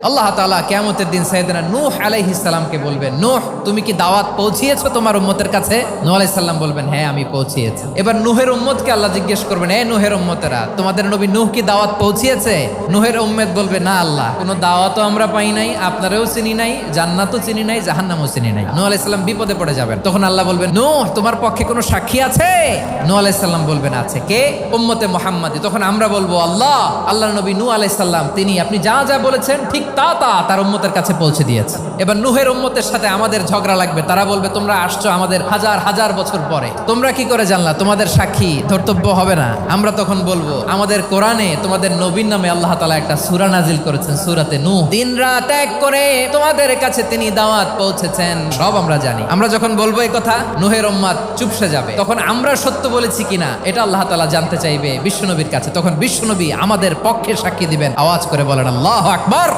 আল্লাহ তাআলা কিয়ামতের দিন সাইয়েদনা নূহ আলাইহিস সালামকে বলবেন, নূহ তুমি কি দাওয়াত পৌঁছিয়েছো তোমার উম্মতের কাছে? নূহ আলাইহিস সালাম বলবেন, হ্যাঁ আমি পৌঁছিয়েছি। এবার নূহের উম্মতকে আল্লাহ জিজ্ঞেস করবেন, এ নূহের উম্মতেরা, তোমাদের নবী নূহ কি দাওয়াত পৌঁছিয়েছে? নূহের উম্মত বলবে, না আল্লাহ, কোনো দাওয়াতও আমরা পাই নাই, আপনারাও চিনি নাই, জান্নাতও চিনি নাই, জাহান্নামও চিনি নাই। নূহ আলাইহিস সালাম বিপদে পড়ে যাবেন। তখন আল্লাহ বলবেন, নূহ তোমার পক্ষে কোনো সাক্ষী আছে? নূহ আলাইহিস সালাম বলবেন, আছে। কে? উম্মতে মুহাম্মাদি। তখন আমরা বলবো, আল্লাহ, আল্লাহর নবী নূহ আলাইহিস সালাম তিনি আপনি যা যা বলেছেন ঠিক তা তার উম্মতের কাছে পৌঁছে দিয়েছে। এবার নূহের উম্মতের সাথে আমাদের ঝগড়া লাগবে। তারা বলবে, তোমরা আসছো আমাদের হাজার হাজার বছর পরে, তোমরা কি করে জানলা? তোমাদের সাক্ষী ধর্তব্য হবে না? আমরা তখন বলবো, আমাদের কোরআনে তোমাদের নবীর নামে আল্লাহ তাআলা একটা সূরা নাজিল করেছেন, সূরাতে নূহ। দিন রাত এক করে তোমাদের কাছে তিনি দাওয়াত পৌঁছেছেন, সব আমরা জানি। আমরা যখন বলবো এই কথা, নূহের উম্মত চুপসে যাবে। তখন আমরা সত্য বলেছি কিনা এটা আল্লাহ তাআলা জানতে চাইবে বিশ্বনবীর কাছে। তখন বিশ্বনবী আমাদের পক্ষে সাক্ষী দিবেন। আওয়াজ করে বলেন আল্লাহু আকবার।